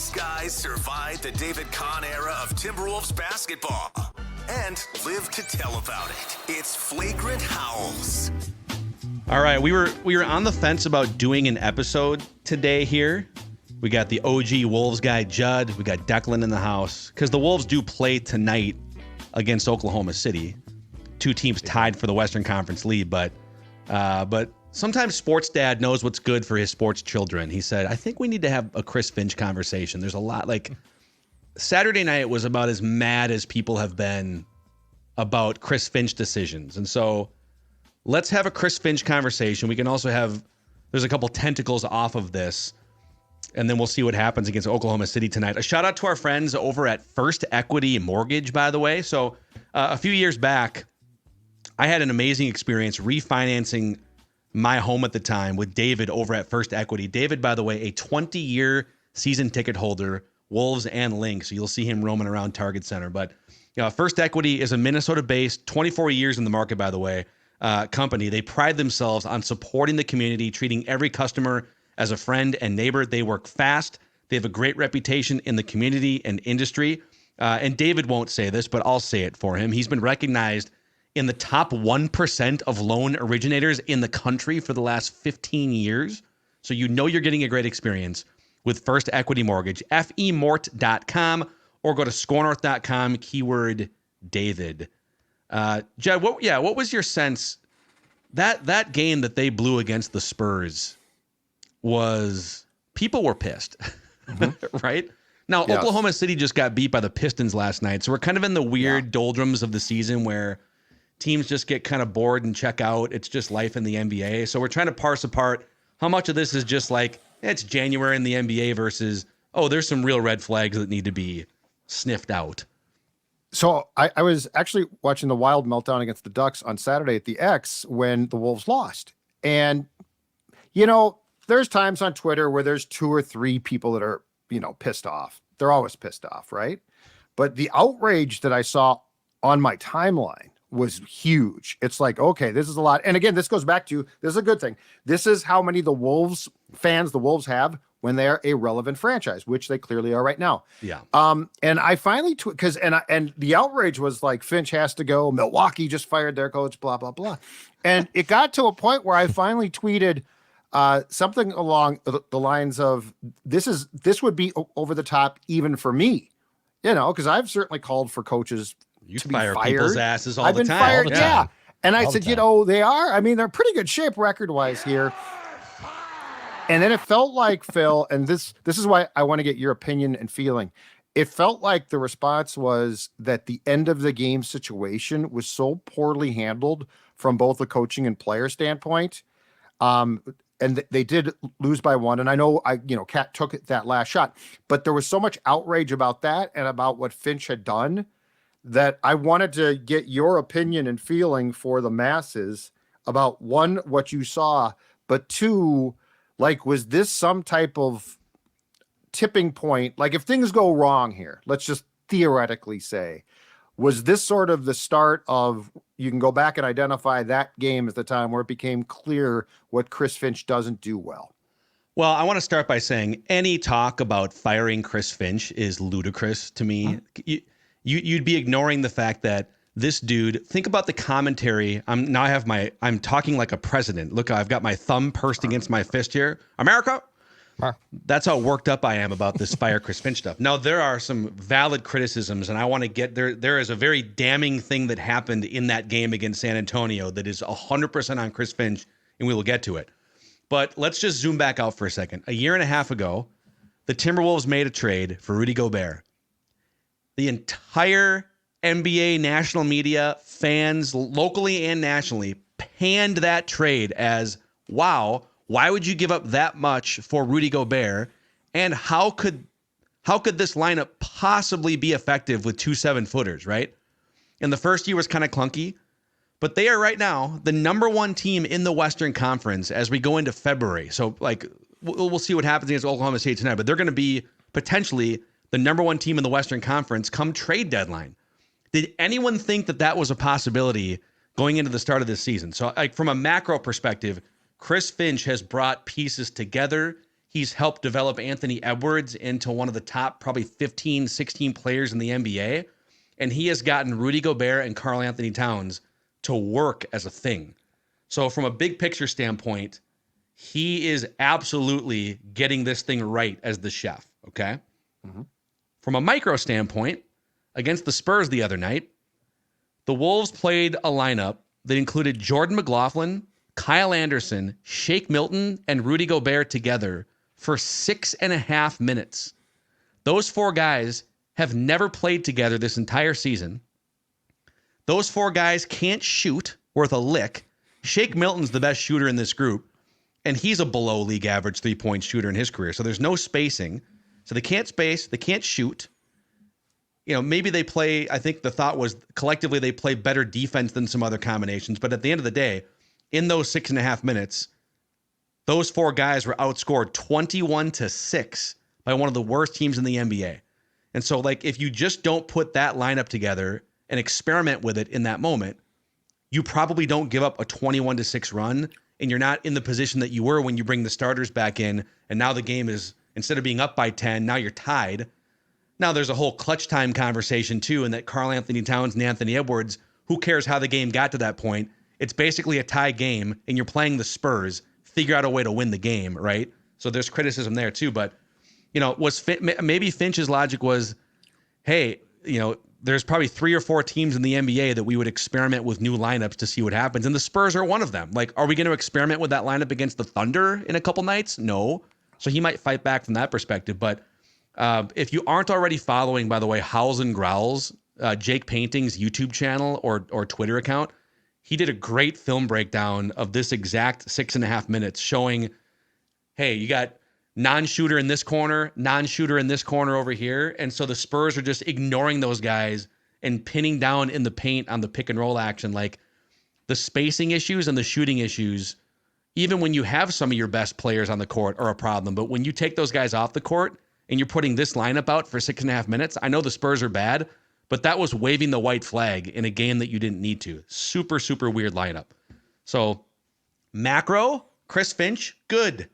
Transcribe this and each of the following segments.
These guys survived the David Kahn era of Timberwolves basketball and live to tell about it. It's Flagrant Howls. All right, we were on the fence about doing an episode today here. We got the OG Wolves guy, Judd. We got Declan in the house. Because the Wolves do play tonight against Oklahoma City. Two teams tied for the Western Conference lead. But sometimes sports dad knows what's good for his sports children. He said, I think we need to have a Chris Finch conversation. There's a lot, like, Saturday night was about as mad as people have been about Chris Finch decisions. And so let's have a Chris Finch conversation. We can also have, there's a couple tentacles off of this. And then we'll see what happens against Oklahoma City tonight. A shout out to our friends over at First Equity Mortgage, by the way. So a few years back, I had an amazing experience refinancing my home at the time with David over at First Equity. David, by the way, a 20-year season ticket holder, Wolves and Lynx. So you'll see him roaming around Target Center. But First Equity is a Minnesota-based, 24 years in the market, by the way, company. They pride themselves on supporting the community, treating every customer as a friend and neighbor. They work fast. They have a great reputation in the community and industry. And David won't say this, but I'll say it for him. He's been recognized in the top 1% of loan originators in the country for the last 15 years. So you know you're getting a great experience with First Equity Mortgage, femort.com, or go to scorenorth.com, keyword David. Judd, what was your sense that game that they blew against the Spurs was people were pissed, right? Now, yes. Oklahoma City just got beat by the Pistons last night. So we're kind of in the weird doldrums of the season where teams just get kind of bored and check out. It's just life in the NBA. So we're trying to parse apart how much of this is just like, it's January in the NBA versus, there's some real red flags that need to be sniffed out. So I was actually watching the Wild meltdown against the Ducks on Saturday at the X when the Wolves lost. And, there's times on Twitter where there's 2 or 3 people that are, pissed off. They're always pissed off, right? But the outrage that I saw on my timeline was huge. It's like, okay, this is a lot. And again, this goes back to, this is a good thing. This is how many the Wolves fans the Wolves have when they're a relevant franchise, which they clearly are right now. Yeah. And I finally, and the outrage was like, Finch has to go. Milwaukee just fired their coach, blah, blah, blah. And it got to a point where I finally tweeted, something along the lines of this would be over the top even for me, because I've certainly called for coaches to be fired. People's asses all I've the been time. fired, All the time. And I said, they are. I mean, they're pretty good shape record-wise here. And then it felt like, Phil, and this is why I want to get your opinion and feeling. It felt like the response was that the end of the game situation was so poorly handled from both the coaching and player standpoint. And they did lose by 1. And I know Cat took that last shot, but there was so much outrage about that and about what Finch had done that I wanted to get your opinion and feeling for the masses about 1, what you saw, but 2, like, was this some type of tipping point? Like, if things go wrong here, let's just theoretically say, was this sort of the start of, you can go back and identify that game as the time where it became clear what Chris Finch doesn't do well? Well, I want to start by saying any talk about firing Chris Finch is ludicrous to me. You'd be ignoring the fact that this dude, think about the commentary. I'm talking like a president. Look, I've got my thumb pursed against my fist here. America. That's how worked up I am about this fire Chris Finch stuff. Now, there are some valid criticisms, and I want to get there. There is a very damning thing that happened in that game against San Antonio that is 100% on Chris Finch, and we will get to it. But let's just zoom back out for a second. A year and a half ago, the Timberwolves made a trade for Rudy Gobert. The entire NBA national media, fans locally and nationally, panned that trade as, wow, why would you give up that much for Rudy Gobert? And how could this lineup possibly be effective with 2 7-footers, right? And the first year was kind of clunky, but they are right now the number 1 team in the Western Conference as we go into February. So, like, we'll see what happens against Oklahoma State tonight, but they're going to be potentially the number 1 team in the Western Conference come trade deadline. Did anyone think that was a possibility going into the start of this season? So, like, from a macro perspective, Chris Finch has brought pieces together. He's helped develop Anthony Edwards into one of the top probably 15, 16 players in the NBA. And he has gotten Rudy Gobert and Karl Anthony Towns to work as a thing. So from a big picture standpoint, he is absolutely getting this thing right as the chef, okay? Mm-hmm. From a micro standpoint, against the Spurs the other night, the Wolves played a lineup that included Jordan McLaughlin, Kyle Anderson, Shake Milton, and Rudy Gobert together for 6.5 minutes. Those four guys have never played together this entire season. Those four guys can't shoot worth a lick. Shake Milton's the best shooter in this group, and he's a below league average 3-point shooter in his career. So there's no spacing. So they can't space, they can't shoot. You know, maybe they play, I think the thought was collectively they play better defense than some other combinations. But at the end of the day, in those 6.5 minutes, those four guys were outscored 21-6 by one of the worst teams in the NBA. And so, like, if you just don't put that lineup together and experiment with it in that moment, you probably don't give up a 21-6 run, and you're not in the position that you were when you bring the starters back in, and now the game is, instead of being up by 10, now you're tied. Now there's a whole clutch time conversation too, and that Karl Anthony Towns and Anthony Edwards, who cares how the game got to that point? It's basically a tie game, and you're playing the Spurs. Figure out a way to win the game, right? So there's criticism there too. But, you know, maybe Finch's logic was, hey, you know, there's probably 3 or 4 teams in the NBA that we would experiment with new lineups to see what happens. And the Spurs are one of them. Like, are we going to experiment with that lineup against the Thunder in a couple nights? No. So he might fight back from that perspective. But if you aren't already following, by the way, Howls and Growls, Jake Painting's YouTube channel or Twitter account, he did a great film breakdown of this exact 6.5 minutes showing, hey, you got non-shooter in this corner, non-shooter in this corner over here. And so the Spurs are just ignoring those guys and pinning down in the paint on the pick and roll action. Like, the spacing issues and the shooting issues, even when you have some of your best players on the court, are a problem. But when you take those guys off the court and you're putting this lineup out for 6.5 minutes, I know the Spurs are bad, but that was waving the white flag in a game that you didn't need to. Super, super weird lineup. So macro, Chris Finch, good.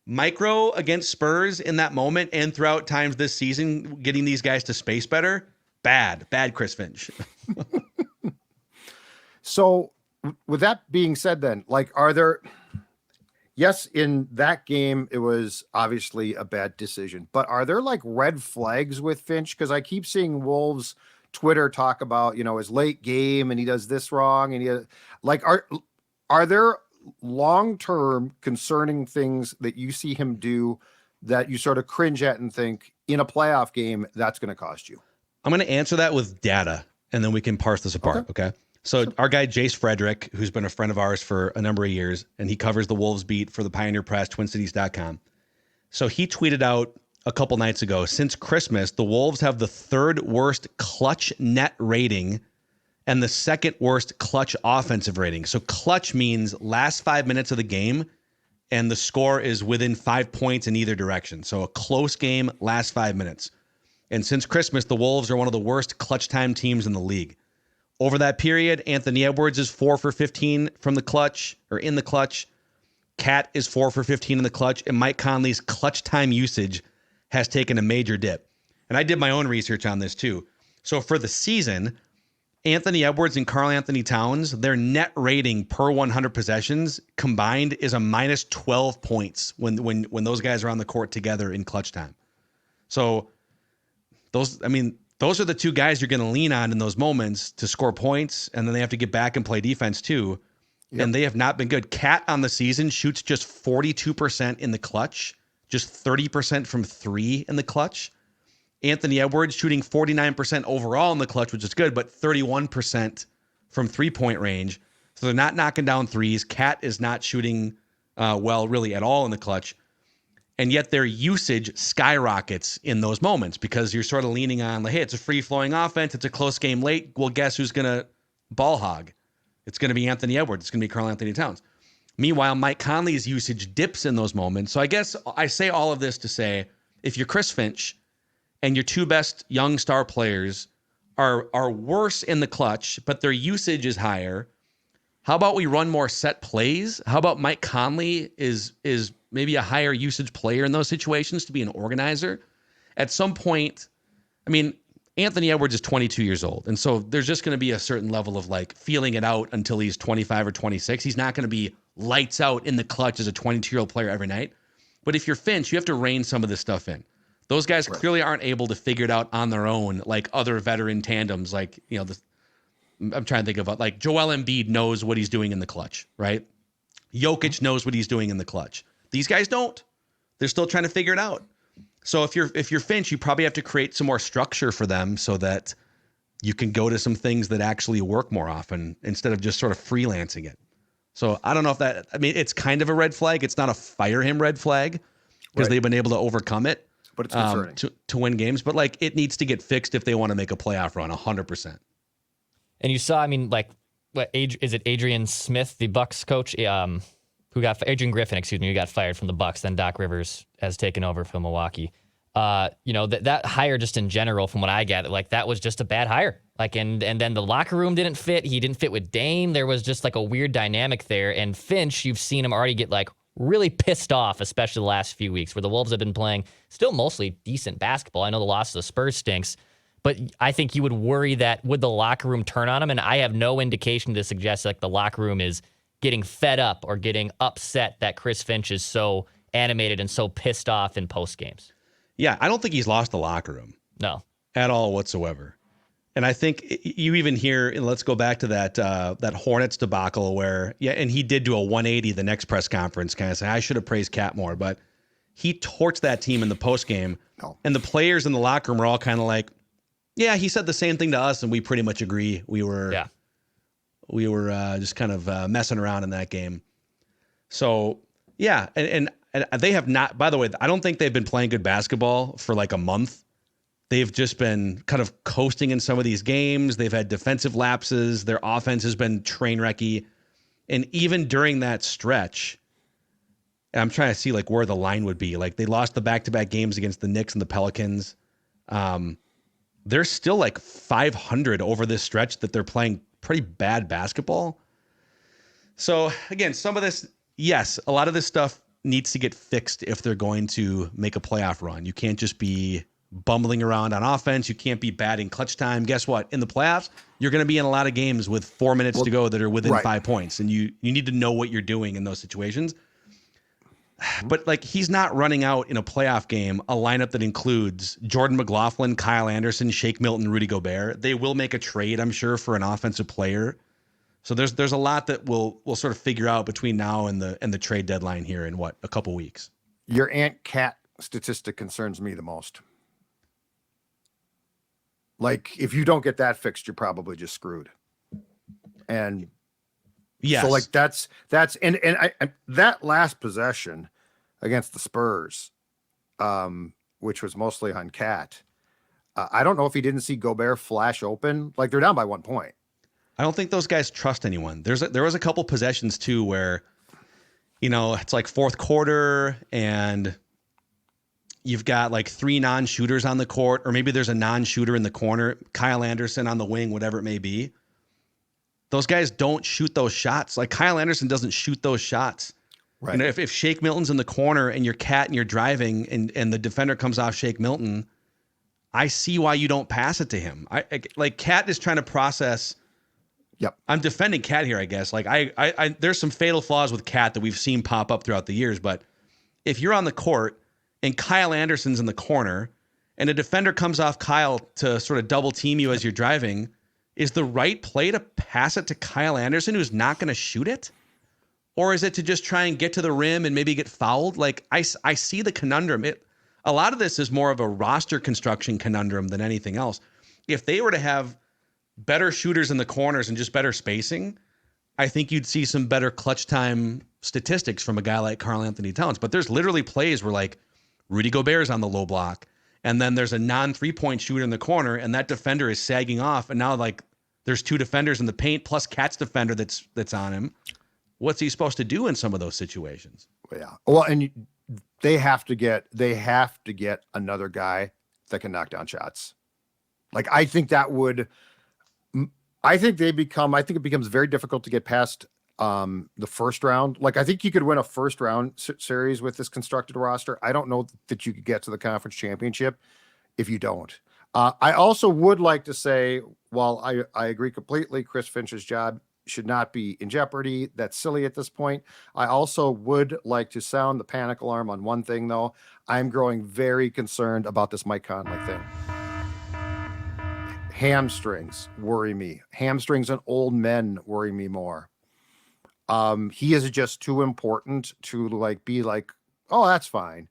Micro against Spurs in that moment and throughout times this season, getting these guys to space better, bad Chris Finch. So with that being said then, like, are there, yes, in that game, it was obviously a bad decision, but are there like red flags with Finch? Because I keep seeing Wolves Twitter talk about, you know, his late game and he does this wrong. And he like, are there long-term concerning things that you see him do that you sort of cringe at and think in a playoff game, that's going to cost you? I'm going to answer that with data, and then we can parse this apart. Okay. So our guy, Jace Frederick, who's been a friend of ours for a number of years, and he covers the Wolves beat for the Pioneer Press, TwinCities.com. So he tweeted out a couple nights ago, since Christmas, the Wolves have the 3rd worst clutch net rating and the 2nd worst clutch offensive rating. So clutch means last 5 minutes of the game, and the score is within 5 points in either direction. So a close game, last 5 minutes. And since Christmas, the Wolves are one of the worst clutch time teams in the league. Over that period, Anthony Edwards is 4 for 15 from the clutch, or in the clutch. Cat is 4 for 15 in the clutch, and Mike Conley's clutch time usage has taken a major dip. And I did my own research on this too. So for the season, Anthony Edwards and Karl Anthony Towns, their net rating per 100 possessions combined is a minus 12 points when those guys are on the court together in clutch time. So those are the two guys you're going to lean on in those moments to score points, and then they have to get back and play defense too. Yep. And they have not been good. Cat on the season shoots just 42% in the clutch, just 30% from 3 in the clutch. Anthony Edwards shooting 49% overall in the clutch, which is good, but 31% from 3-point range. So they're not knocking down threes. Cat is not shooting well really at all in the clutch. And yet their usage skyrockets in those moments because you're sort of leaning on, like, hey, it's a free-flowing offense. It's a close game late. Well, guess who's going to ball hog? It's going to be Anthony Edwards. It's going to be Karl Anthony Towns. Meanwhile, Mike Conley's usage dips in those moments. So I guess I say all of this to say, if you're Chris Finch and your 2 best young star players are worse in the clutch, but their usage is higher, how about we run more set plays? How about Mike Conley is maybe a higher usage player in those situations to be an organizer. At some point, I mean, Anthony Edwards is 22 years old. And so there's just going to be a certain level of like feeling it out until he's 25 or 26. He's not going to be lights out in the clutch as a 22-year-old player every night. But if you're Finch, you have to rein some of this stuff in. Those guys clearly aren't able to figure it out on their own, like other veteran tandems. Like, I'm trying to think of like Joel Embiid knows what he's doing in the clutch, right? Jokic knows what he's doing in the clutch. These guys don't. They're still trying to figure it out. So if you're Finch, you probably have to create some more structure for them so that you can go to some things that actually work more often instead of just sort of freelancing it. So I don't know if that, I mean, it's kind of a red flag. It's not a fire him red flag because they've been able to overcome it. But it's concerning. To win games. But like it needs to get fixed if they want to make a playoff run 100%. And you saw, I mean, like, is it Adrian Smith, the Bucks coach, Adrian Griffin, excuse me, who got fired from the Bucks, then Doc Rivers has taken over from Milwaukee. That hire just in general, from what I gather, like that was just a bad hire. Like, and then the locker room didn't fit. He didn't fit with Dame. There was just like a weird dynamic there. And Finch, you've seen him already get like really pissed off, especially the last few weeks where the Wolves have been playing still mostly decent basketball. I know the loss of the Spurs stinks, but I think you would worry that would the locker room turn on him? And I have no indication to suggest like the locker room is getting fed up or getting upset that Chris Finch is so animated and so pissed off in post games. Yeah, I don't think he's lost the locker room. No. At all whatsoever. And I think you even hear, and let's go back to that Hornets debacle where, and he did do a 180 the next press conference, kind of say, I should have praised Cat more, but he torched that team in the post game. No. And the players in the locker room were all kind of like, yeah, he said the same thing to us, and we pretty much agree. We were just kind of messing around in that game. So, yeah, and they have not, by the way, I don't think they've been playing good basketball for like a month. They've just been kind of coasting in some of these games. They've had defensive lapses. Their offense has been train wrecky. And even during that stretch, I'm trying to see like where the line would be. Like they lost the back-to-back games against the Knicks and the Pelicans. They're still like 500 over this stretch that they're playing pretty bad basketball. So again, some of this, yes, a lot of this stuff needs to get fixed if they're going to make a playoff run. You can't just be bumbling around on offense. You can't be bad in clutch time. Guess what? In the playoffs, you're going to be in a lot of games with 4 minutes to go that are within 5 points. And you need to know what you're doing in those situations. But like he's not running out in a playoff game a lineup that includes Jordan McLaughlin, Kyle Anderson, Shake Milton, Rudy Gobert. They will make a trade, I'm sure, for an offensive player. So there's a lot that we'll sort of figure out between now and the trade deadline here in a couple weeks. Your Ant Cat statistic concerns me the most. Like if you don't get that fixed, you're probably just screwed. And yes. So like that's and I that last possession against the Spurs, which was mostly on Cat. I don't know if he didn't see Gobert flash open. Like they're down by 1 point. I don't think those guys trust anyone. There was a couple possessions too where, it's like fourth quarter and you've got like 3 non-shooters on the court, or maybe there's a non-shooter in the corner, Kyle Anderson on the wing, whatever it may be. Those guys don't shoot those shots. Like Kyle Anderson doesn't shoot those shots. Right. If Shake Milton's in the corner and you're Cat and you're driving and the defender comes off Shake Milton, I see why you don't pass it to him. Like Cat is trying to process. Yep. I'm defending Cat here, I guess. Like I there's some fatal flaws with Cat that we've seen pop up throughout the years, but if you're on the court and Kyle Anderson's in the corner and a defender comes off Kyle to sort of double team you as you're driving, is the right play to pass it to Kyle Anderson who's not going to shoot it? Or is it to just try and get to the rim and maybe get fouled? Like I see the conundrum. A lot of this is more of a roster construction conundrum than anything else. If they were to have better shooters in the corners and just better spacing, I think you'd see some better clutch time statistics from a guy like Karl Anthony Towns. But there's literally plays where like Rudy Gobert's on the low block, and then there's a non-3-point shooter in the corner, and that defender is sagging off, and now like there's 2 defenders in the paint plus Cat's defender that's on him. What's he supposed to do in some of those situations? Yeah. Well, and they have to get another guy that can knock down shots. Like I think it becomes very difficult to get past the first round. Like, I think you could win a first round series with this constructed roster. I don't know that you could get to the conference championship if you don't. I also would like to say, while I agree completely, Chris Finch's job should not be in jeopardy. That's silly at this point. I also would like to sound the panic alarm on one thing, though. I'm growing very concerned about this Mike Conley thing. Hamstrings worry me. Hamstrings and old men worry me more. He is just too important to be like, oh, that's fine.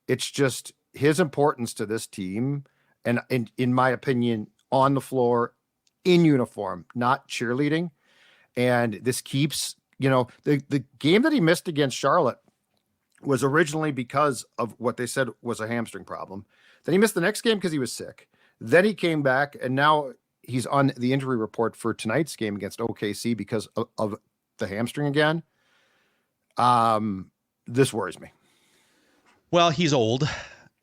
It's just his importance to this team, and in my opinion, on the floor, in uniform, not cheerleading. And this keeps, the game that he missed against Charlotte was originally because of what they said was a hamstring problem. Then he missed the next game because he was sick. Then he came back, and now he's on the injury report for tonight's game against OKC because of the hamstring again. This worries me. Well, he's old,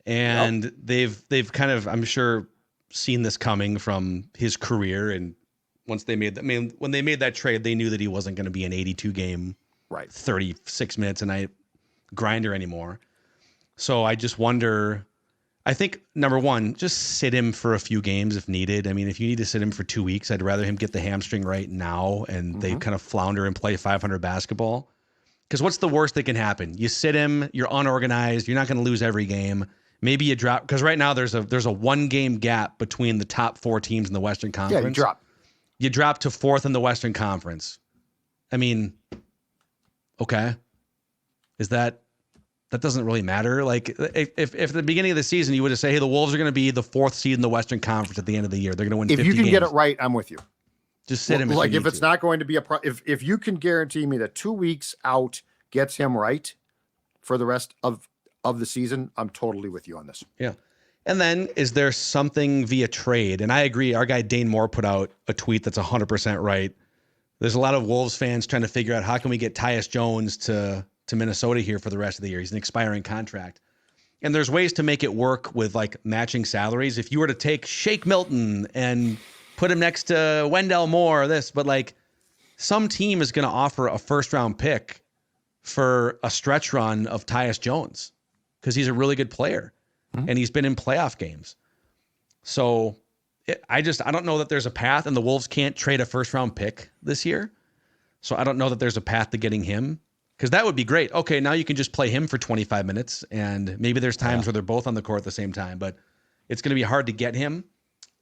and they've kind of, I'm sure, seen this coming from his career. And once they made that, when they made that trade, they knew that he wasn't going to be an 82 game, 36 minutes a night grinder anymore. So I just wonder. I think, number one, just sit him for a few games if needed. I mean, if you need to sit him for 2 weeks, I'd rather him get the hamstring right now and they kind of flounder and play 500 basketball. Because what's the worst that can happen? You sit him, you're unorganized, you're not going to lose every game. Maybe you drop, because right now there's a 1-game gap between the top 4 teams in the Western Conference. Yeah, you drop to 4th in the Western Conference. I mean, okay. That doesn't really matter. Like, if at the beginning of the season you would have said, hey, the Wolves are going to be the 4th seed in the Western Conference at the end of the year, they're going to win 50 games. If you can get it right, I'm with you. Just sit him. Like, if it's not going to be if you can guarantee me that 2 weeks out gets him right for the rest of the season, I'm totally with you on this. Yeah. And then is there something via trade? And I agree. Our guy Dane Moore put out a tweet that's 100% right. There's a lot of Wolves fans trying to figure out how can we get Tyus Jones to Minnesota here for the rest of the year. He's an expiring contract. And there's ways to make it work with like matching salaries. If you were to take Shake Milton and put him next to Wendell Moore, but like some team is going to offer a 1st-round pick for a stretch run of Tyus Jones because he's a really good player and he's been in playoff games. So I don't know that there's a path, and the Wolves can't trade a 1st-round pick this year. So I don't know that there's a path to getting him. Because that would be great. Okay, now you can just play him for 25 minutes, and maybe there's times where they're both on the court at the same time, but it's going to be hard to get him.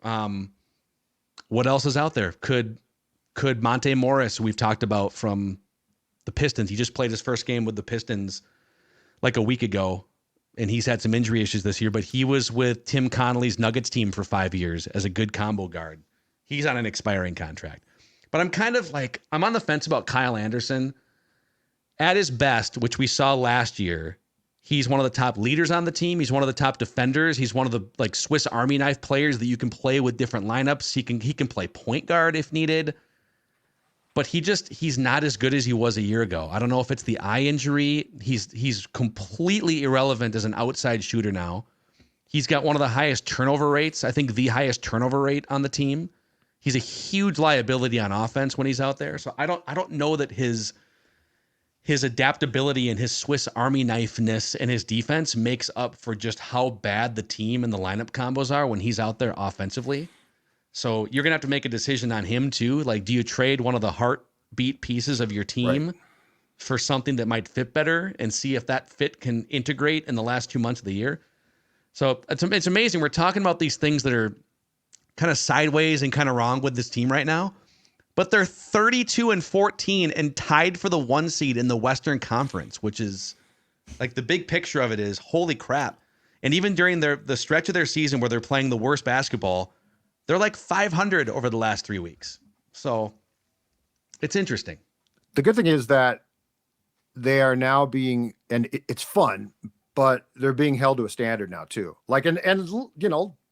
What else is out there? Could Monte Morris, who we've talked about from the Pistons, he just played his first game with the Pistons like a week ago, and he's had some injury issues this year, but he was with Tim Connolly's Nuggets team for 5 years as a good combo guard. He's on an expiring contract. But I'm kind of like, I'm on the fence about Kyle Anderson. At his best, which we saw last year, he's one of the top leaders on the team. He's one of the top defenders. He's one of the like Swiss Army knife players that you can play with different lineups. He can play point guard if needed. But he's not as good as he was a year ago. I don't know if it's the eye injury. He's completely irrelevant as an outside shooter now. He's got one of the highest turnover rates. I think the highest turnover rate on the team. He's a huge liability on offense when he's out there. So I don't know that his adaptability and his Swiss Army knifeness and his defense makes up for just how bad the team and the lineup combos are when he's out there offensively. So you're going to have to make a decision on him too. Like, do you trade one of the heartbeat pieces of your team for something that might fit better and see if that fit can integrate in the last 2 months of the year? So it's amazing. We're talking about these things that are kind of sideways and kind of wrong with this team right now. But they're 32-14 and tied for the 1 seed in the Western Conference, which is like the big picture of it is holy crap. And even during the stretch of their season where they're playing the worst basketball, they're like 500 over the last 3 weeks. So it's interesting. The good thing is that they are now being, and it's fun, but they're being held to a standard now too. Like, and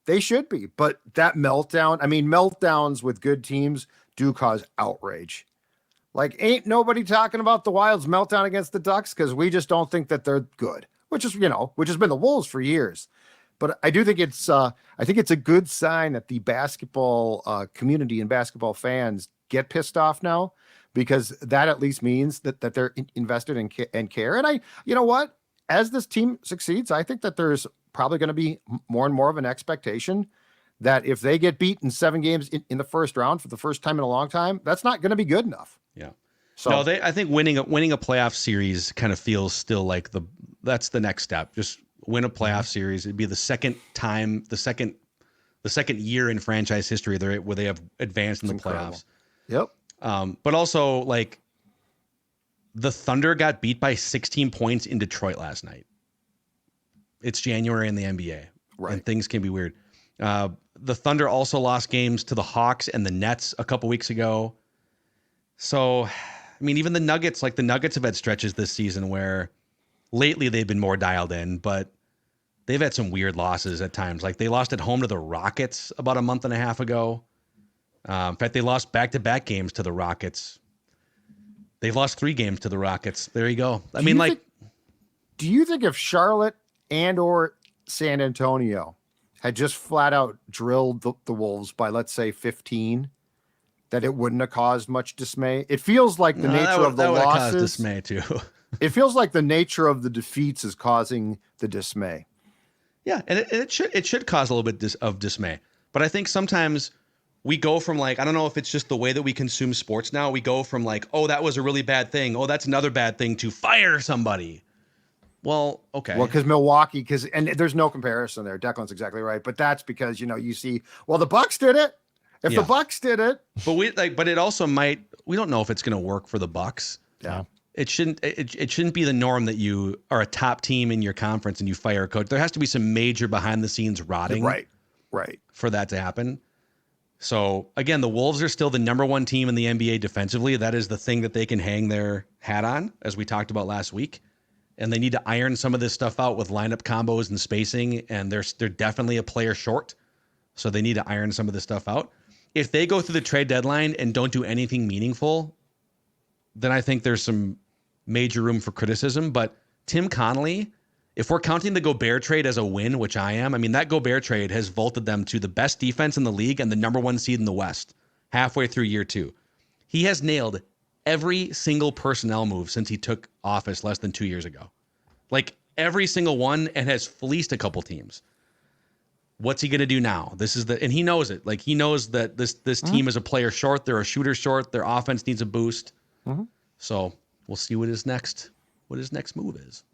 they should be, but that meltdown, meltdowns with good teams do cause outrage. Like, ain't nobody talking about the Wild's meltdown against the Ducks because we just don't think that they're good, which has been the Wolves for years. But I do think it's a good sign that the basketball community and basketball fans get pissed off now, because that at least means that they're invested and care. And you know what? As this team succeeds, I think that there's probably going to be more and more of an expectation that if they get beat in 7 games in the first round for the first time in a long time, that's not going to be good enough. Yeah. So no, I think winning a playoff series kind of feels still like that's the next step. Just win a playoff series. It'd be the second year in franchise history where they have advanced in the playoffs. Yep. But also, like, the Thunder got beat by 16 points in Detroit last night. It's January in the NBA, right? And things can be weird. The Thunder also lost games to the Hawks and the Nets a couple weeks ago. So, I mean, even the Nuggets have had stretches this season where lately they've been more dialed in, but they've had some weird losses at times. Like, they lost at home to the Rockets about a month and a half ago. In fact, they lost back-to-back games to the Rockets. They've lost 3 games to the Rockets. There you go. Do you think if Charlotte and or San Antonio had just flat out drilled the Wolves by, let's say, 15, that it wouldn't have caused much dismay? It feels like the nature of the losses. Caused dismay too. It feels like the nature of the defeats is causing the dismay. Yeah, and it should cause a little bit of dismay. But I think sometimes we go from, like, I don't know if it's just the way that we consume sports now. We go from, like, oh, that was a really bad thing. Oh, that's another bad thing, to fire somebody. Well, okay. Well, because Milwaukee, and there's no comparison there. Declan's exactly right. But that's because, you see, well, the Bucks did it. If the Bucks did it. But it also might, we don't know if it's going to work for the Bucks. Yeah. It shouldn't be the norm that you are a top team in your conference and you fire a coach. There has to be some major behind the scenes rotting. Right. For that to happen. So again, the Wolves are still the number 1 team in the NBA defensively. That is the thing that they can hang their hat on, as we talked about last week. And they need to iron some of this stuff out with lineup combos and spacing. And they're definitely a player short. So they need to iron some of this stuff out. If they go through the trade deadline and don't do anything meaningful, then I think there's some major room for criticism. But Tim Conley, if we're counting the Gobert trade as a win, which I am, I mean, that Gobert trade has vaulted them to the best defense in the league and the number 1 seed in the West halfway through year 2. He has nailed every single personnel move since he took office less than 2 years ago. Like, every single one, and has fleeced a couple teams. What's he going to do now? And he knows it. Like, he knows that this team is a player short. They're a shooter short. Their offense needs a boost. Mm-hmm. So we'll see what his next move is.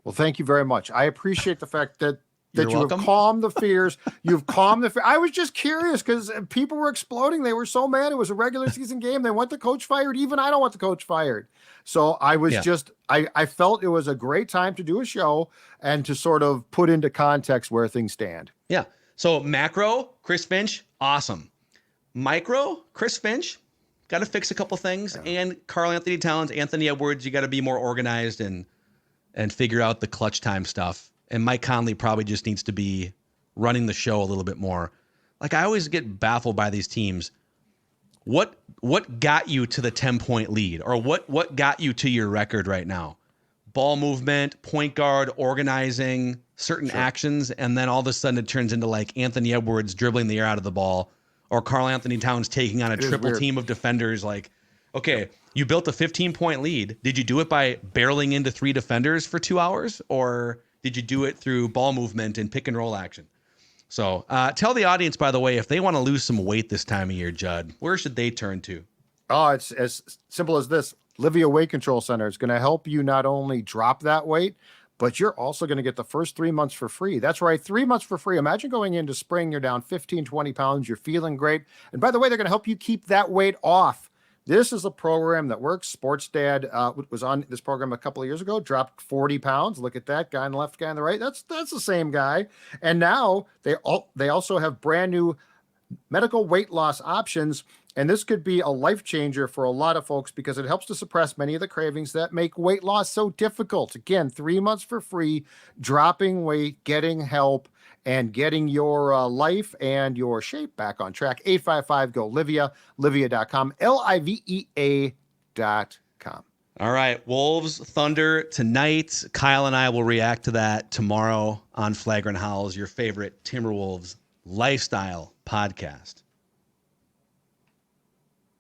Well, thank you very much. I appreciate the fact that You're you welcome. have calmed the fears. You've calmed the fear. I was just curious because people were exploding. They were so mad. It was a regular season game. They want the coach fired. Even I don't want the coach fired. So I was I felt it was a great time to do a show and to sort of put into context where things stand. Yeah. So macro, Chris Finch, awesome. Micro, Chris Finch, got to fix a couple things. Yeah. And Karl Anthony Towns, Anthony Edwards, you got to be more organized and figure out the clutch time stuff. And Mike Conley probably just needs to be running the show a little bit more. Like, I always get baffled by these teams. What got you to the 10-point lead? Or what got you to your record right now? Ball movement, point guard, organizing, certain actions, and then all of a sudden it turns into, like, Anthony Edwards dribbling the air out of the ball, or Karl Anthony Towns taking on a triple team of defenders. Like, okay, you built a 15-point lead. Did you do it by barreling into 3 defenders for 2 hours? Or did you do it through ball movement and pick and roll action? So tell the audience, by the way, if they want to lose some weight this time of year, Judd, where should they turn to? Oh, it's as simple as this. Livia Weight Control Center is going to help you not only drop that weight, but you're also going to get the first 3 months for free. That's right, 3 months for free. Imagine going into spring, you're down 15, 20 pounds, you're feeling great. And by the way, they're going to help you keep that weight off. This is a program that works. Sports Dad was on this program a couple of years ago, dropped 40 pounds. Look at that, guy on the left, guy on the right. That's the same guy. And now they also have brand new medical weight loss options. And this could be a life changer for a lot of folks because it helps to suppress many of the cravings that make weight loss so difficult. Again, 3 months for free, dropping weight, getting help, and getting your life and your shape back on track. 855-GO-LIVIA, livia.com, LIVEA.com. All right, Wolves, Thunder tonight. Kyle and I will react to that tomorrow on Flagrant Howls, your favorite Timberwolves lifestyle podcast.